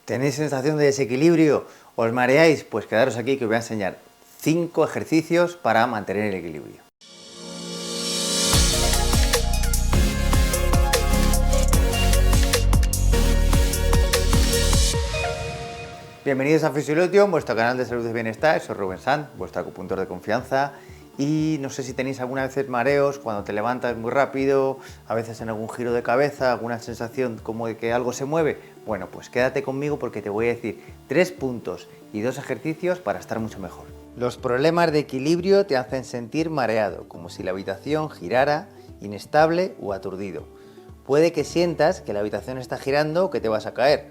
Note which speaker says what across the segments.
Speaker 1: ¿Tenéis sensación de desequilibrio? ¿Os mareáis? Pues quedaros aquí que os voy a enseñar 5 ejercicios para mantener el equilibrio. Bienvenidos a Fisiolution, vuestro canal de salud y bienestar. Soy Rubén Sanz, vuestro acupuntor de confianza. Y no sé si tenéis alguna vez mareos cuando te levantas muy rápido, a veces en algún giro de cabeza, alguna sensación como de que algo se mueve. Bueno, pues quédate conmigo porque te voy a decir 3 puntos y 2 ejercicios para estar mucho mejor. Los problemas de equilibrio te hacen sentir mareado, como si la habitación girara, inestable o aturdido. Puede que sientas que la habitación está girando o que te vas a caer.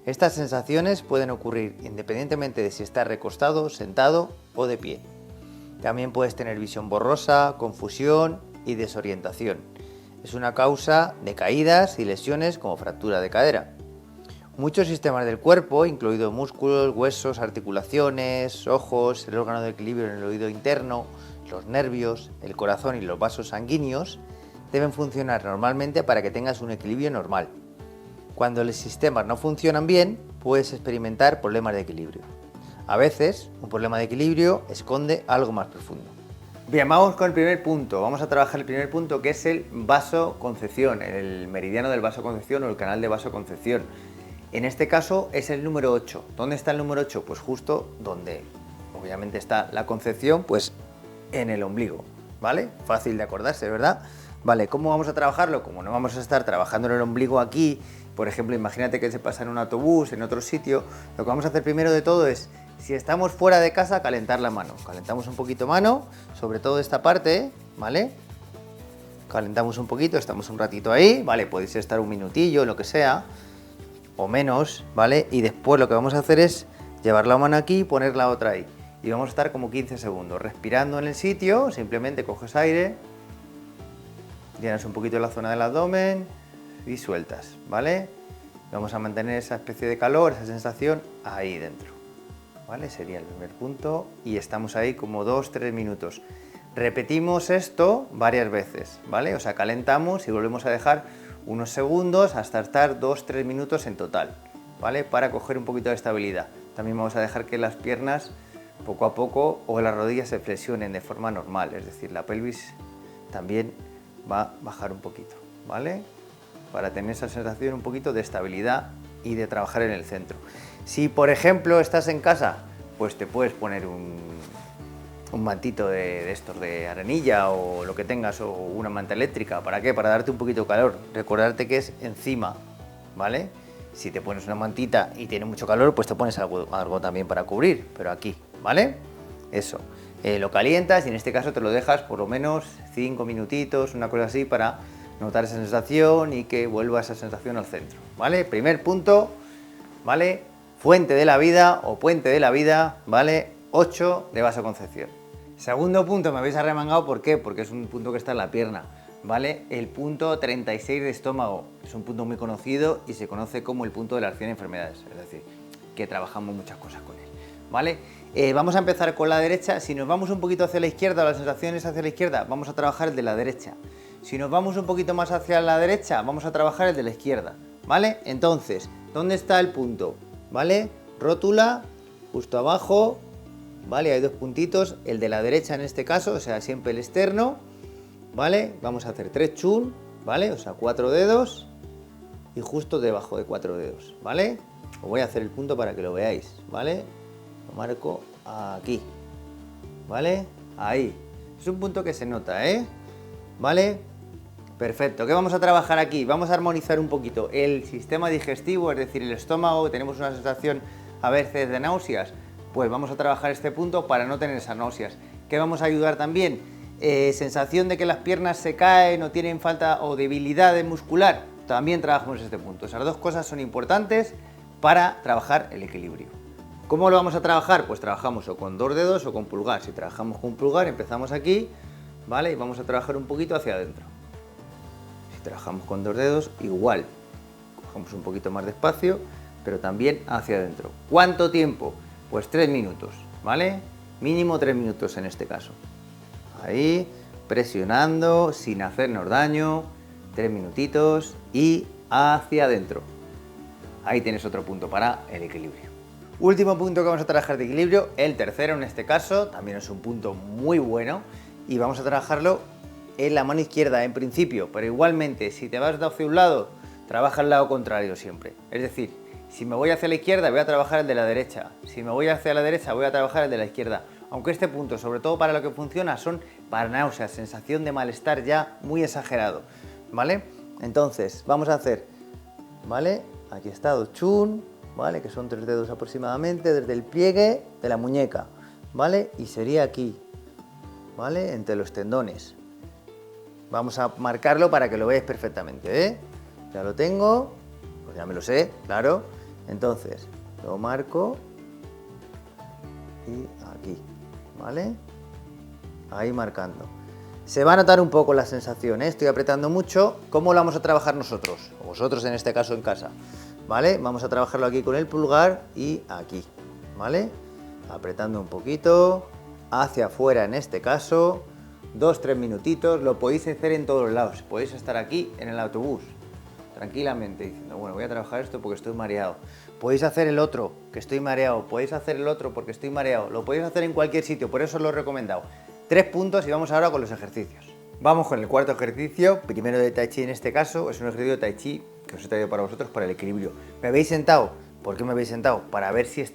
Speaker 1: Estas sensaciones pueden ocurrir independientemente de si estás recostado, sentado o de pie. También puedes tener visión borrosa, confusión y desorientación. Es una causa de caídas y lesiones como fractura de cadera. Muchos sistemas del cuerpo, incluidos músculos, huesos, articulaciones, ojos, el órgano de equilibrio en el oído interno, los nervios, el corazón y los vasos sanguíneos, deben funcionar normalmente para que tengas un equilibrio normal. Cuando los sistemas no funcionan bien, puedes experimentar problemas de equilibrio. A veces, un problema de equilibrio esconde algo más profundo. Bien, vamos con el primer punto. Vamos a trabajar el primer punto, que es el vasoconcepción, el meridiano del vasoconcepción o el canal de vasoconcepción. En este caso es el número 8. ¿Dónde está el número 8? Pues justo donde obviamente está la concepción, pues en el ombligo, ¿vale? Fácil de acordarse, ¿verdad? Vale, ¿cómo vamos a trabajarlo? Como no vamos a estar trabajando en el ombligo aquí, por ejemplo, imagínate que se pasa en un autobús, en otro sitio, lo que vamos a hacer primero de todo es, si estamos fuera de casa, calentar la mano. Calentamos un poquito mano, sobre todo esta parte, ¿vale? Calentamos un poquito, estamos un ratito ahí, ¿vale? Podéis estar un minutillo, lo que sea, o menos, ¿vale? Y después lo que vamos a hacer es llevar la mano aquí y poner la otra ahí. Y vamos a estar como 15 segundos, respirando en el sitio, simplemente coges aire, llenas un poquito la zona del abdomen y sueltas, ¿vale? Vamos a mantener esa especie de calor, esa sensación ahí dentro, ¿vale? Sería el primer punto y estamos ahí como 2-3 minutos. Repetimos esto varias veces, ¿vale? O sea, calentamos y volvemos a dejar unos segundos hasta estar 2-3 minutos en total, ¿vale? Para coger un poquito de estabilidad. También vamos a dejar que las piernas poco a poco o las rodillas se flexionen de forma normal, es decir, la pelvis también va a bajar un poquito, ¿vale? Para tener esa sensación un poquito de estabilidad y de trabajar en el centro. Si por ejemplo estás en casa, pues te puedes poner un mantito de estos de arenilla o lo que tengas, o una manta eléctrica. ¿Para qué? Para darte un poquito de calor. Recordarte que es encima, ¿vale? Si te pones una mantita y tiene mucho calor, pues te pones algo también para cubrir, pero aquí, ¿vale? Eso. Lo calientas y en este caso te lo dejas por lo menos 5 minutitos, una cosa así, para notar esa sensación y que vuelva esa sensación al centro, ¿vale? Primer punto, ¿vale? Fuente de la vida o puente de la vida, ¿vale? 8 de vasoconcepción. Segundo punto, me habéis arremangado, ¿por qué? Porque es un punto que está en la pierna, ¿vale? El punto 36 de estómago, es un punto muy conocido y se conoce como el punto de la acción de enfermedades, es decir, que trabajamos muchas cosas con él, ¿vale? Vamos a empezar con la derecha. Si nos vamos un poquito hacia la izquierda, o la sensación es hacia la izquierda, vamos a trabajar el de la derecha. Si nos vamos un poquito más hacia la derecha, vamos a trabajar el de la izquierda, ¿vale? Entonces, ¿dónde está el punto? ¿Vale? Rótula, justo abajo, ¿vale? Hay 2 puntitos, el de la derecha en este caso, o sea, siempre el externo, ¿vale? Vamos a hacer 3 chun, ¿vale? O sea, 4 dedos y justo debajo de 4 dedos, ¿vale? Os voy a hacer el punto para que lo veáis, ¿vale? Lo marco aquí, ¿vale? Ahí. Es un punto que se nota, ¿eh? ¿Vale? Perfecto. ¿Qué vamos a trabajar aquí? Vamos a armonizar un poquito el sistema digestivo, es decir, el estómago. Tenemos una sensación a veces de náuseas. Pues vamos a trabajar este punto para no tener esas náuseas. ¿Qué vamos a ayudar también? Sensación de que las piernas se caen o tienen falta o debilidad muscular. También trabajamos este punto. Esas 2 cosas son importantes para trabajar el equilibrio. ¿Cómo lo vamos a trabajar? Pues trabajamos o con 2 dedos o con pulgar. Si trabajamos con pulgar, empezamos aquí, ¿vale? Y vamos a trabajar un poquito hacia adentro. Si trabajamos con 2 dedos, igual. Cogemos un poquito más despacio, pero también hacia adentro. ¿Cuánto tiempo? Pues 3 minutos, ¿vale? Mínimo 3 minutos en este caso. Ahí, presionando, sin hacernos daño, 3 minutitos y hacia adentro. ahí tienes otro punto para el equilibrio. Último punto que vamos a trabajar de equilibrio, el tercero en este caso, también es un punto muy bueno y vamos a trabajarlo en la mano izquierda en principio, pero igualmente si te vas hacia un lado, trabaja el lado contrario siempre. Es decir, si me voy hacia la izquierda voy a trabajar el de la derecha, si me voy hacia la derecha voy a trabajar el de la izquierda. Aunque este punto, sobre todo para lo que funciona, son para náuseas, sensación de malestar ya muy exagerado, ¿vale? Entonces, vamos a hacer, ¿vale? Aquí está Do Chun, ¿vale? Que son 3 dedos aproximadamente desde el pliegue de la muñeca, ¿vale? Y sería aquí, ¿vale? Entre los tendones. Vamos a marcarlo para que lo veáis perfectamente, ¿eh? Ya lo tengo, pues ya me lo sé, claro. Entonces, lo marco y aquí, ¿vale? Ahí marcando. Se va a notar un poco la sensación, ¿eh? Estoy apretando mucho. ¿Cómo lo vamos a trabajar nosotros? O vosotros en este caso en casa, ¿vale? Vamos a trabajarlo aquí con el pulgar y aquí, ¿vale? Apretando un poquito, hacia afuera en este caso, 2-3 minutitos. Lo podéis hacer en todos lados. Podéis estar aquí en el autobús, tranquilamente, diciendo, bueno, voy a trabajar esto porque estoy mareado. Podéis hacer el otro, que estoy mareado. Podéis hacer el otro porque estoy mareado. Lo podéis hacer en cualquier sitio, por eso os lo he recomendado. 3 puntos y vamos ahora con los ejercicios. Vamos con el cuarto ejercicio, primero de Tai Chi en este caso. Es un ejercicio de Tai Chi que os he traído para vosotros para el equilibrio. ¿Me habéis sentado? ¿Por qué me habéis sentado? Para ver si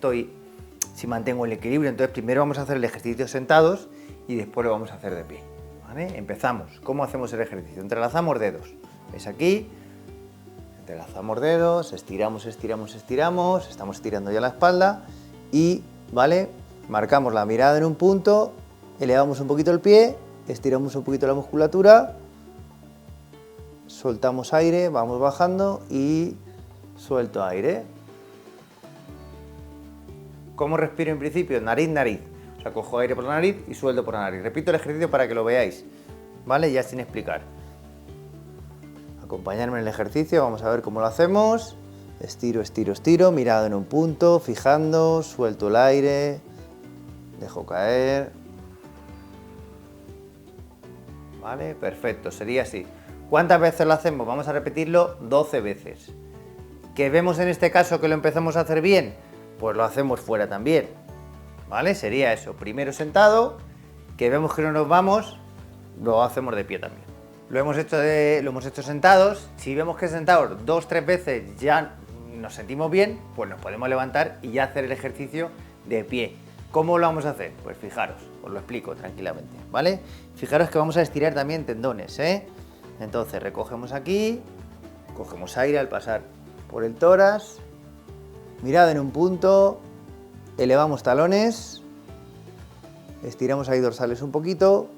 Speaker 1: mantengo el equilibrio. Entonces primero vamos a hacer el ejercicio sentados y después lo vamos a hacer de pie, ¿vale? Empezamos. ¿Cómo hacemos el ejercicio? Entrelazamos dedos. ¿Veis aquí? Entrelazamos dedos, estiramos, estiramos, estiramos, estamos estirando ya la espalda y, ¿vale? Marcamos la mirada en un punto, elevamos un poquito el pie, estiramos un poquito la musculatura, soltamos aire, vamos bajando y suelto aire. ¿Cómo respiro en principio? Nariz, nariz. O sea, cojo aire por la nariz y suelto por la nariz. Repito el ejercicio para que lo veáis, ¿vale? Ya sin explicar. Acompañarme en el ejercicio, vamos a ver cómo lo hacemos. Estiro, estiro, estiro, mirada en un punto, fijando, suelto el aire, dejo caer. ¿Vale? Perfecto, sería así. ¿Cuántas veces lo hacemos? Vamos a repetirlo 12 veces. ¿Que vemos en este caso que lo empezamos a hacer bien? Pues lo hacemos fuera también, ¿vale? Sería eso, primero sentado, que vemos que no nos vamos, lo hacemos de pie también. Lo hemos hecho sentados. Si vemos que sentados 2-3 veces ya nos sentimos bien, pues nos podemos levantar y ya hacer el ejercicio de pie. ¿Cómo lo vamos a hacer? Pues fijaros, os lo explico tranquilamente, ¿vale? Fijaros que vamos a estirar también tendones, ¿eh? Entonces recogemos aquí, cogemos aire al pasar por el tórax, mirada en un punto, elevamos talones, estiramos ahí dorsales un poquito,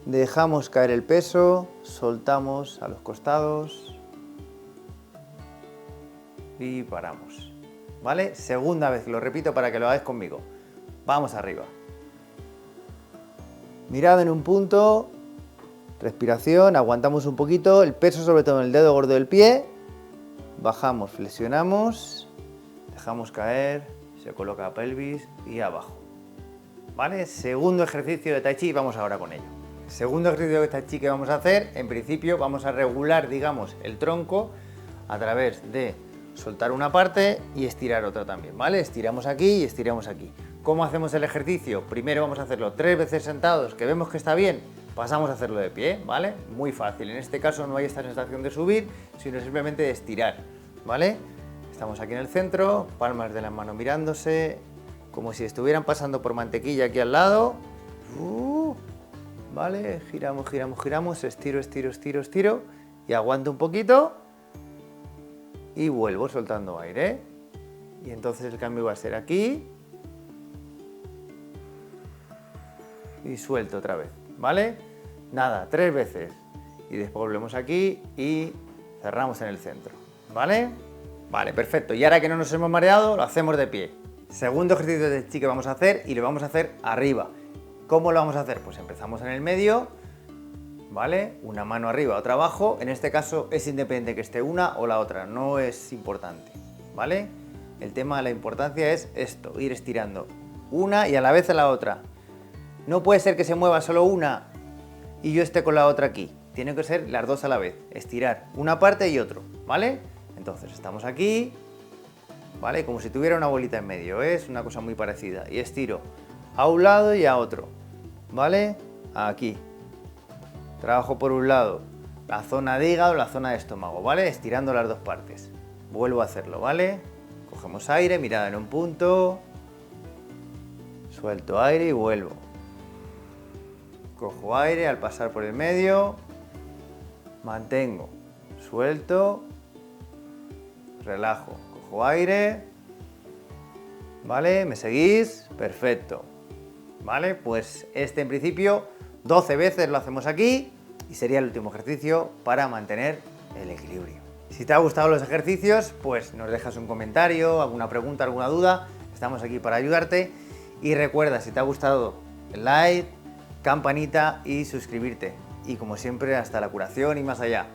Speaker 1: dejamos caer el peso, soltamos a los costados y paramos, ¿vale? Segunda vez, lo repito para que lo hagáis conmigo. Vamos arriba. Mirada en un punto, respiración, aguantamos un poquito, el peso sobre todo en el dedo gordo del pie, bajamos, flexionamos, dejamos caer, se coloca la pelvis y abajo, ¿vale? Segundo ejercicio de Tai Chi, vamos ahora con ello. Segundo ejercicio de Tai Chi que vamos a hacer, en principio vamos a regular, digamos, el tronco a través de soltar una parte y estirar otra también, ¿vale? Estiramos aquí y estiramos aquí. ¿Cómo hacemos el ejercicio? Primero vamos a hacerlo 3 veces sentados, que vemos que está bien, pasamos a hacerlo de pie, ¿vale? Muy fácil, en este caso no hay esta sensación de subir, sino simplemente de estirar, ¿vale? Estamos aquí en el centro, palmas de las manos mirándose, como si estuvieran pasando por mantequilla aquí al lado. ¿Vale? Giramos, giramos, giramos, estiro, estiro, estiro, estiro y aguanto un poquito y vuelvo soltando aire. Y entonces el cambio va a ser aquí y suelto otra vez, ¿vale? Nada, 3 veces y después volvemos aquí y cerramos en el centro, ¿vale? Vale, perfecto. Y ahora que no nos hemos mareado, lo hacemos de pie. Segundo ejercicio de Tai Chi que vamos a hacer y lo vamos a hacer arriba. ¿Cómo lo vamos a hacer? Pues empezamos en el medio, ¿vale? Una mano arriba, otra abajo. En este caso es independiente que esté una o la otra, no es importante, ¿vale? El tema de la importancia es esto, ir estirando una y a la vez a la otra. No puede ser que se mueva solo una y yo esté con la otra aquí. Tienen que ser las dos a la vez, estirar una parte y otro, ¿vale? Entonces estamos aquí, ¿vale? Como si tuviera una bolita en medio, ¿eh? Es una cosa muy parecida. Y estiro a un lado y a otro, ¿vale? Aquí. Trabajo por un lado la zona de hígado, la zona de estómago, ¿vale? Estirando las dos partes. Vuelvo a hacerlo, ¿vale? Cogemos aire, mirada en un punto. Suelto aire y vuelvo. Cojo aire al pasar por el medio. Mantengo. Suelto. Relajo. Cojo aire. ¿Vale? ¿Me seguís? Perfecto. ¿Vale? Pues en principio 12 veces lo hacemos aquí y sería el último ejercicio para mantener el equilibrio. Si te han gustado los ejercicios, pues nos dejas un comentario, alguna pregunta, alguna duda. Estamos aquí para ayudarte. Y recuerda, si te ha gustado, el like, campanita y suscribirte. Y como siempre, hasta la curación y más allá.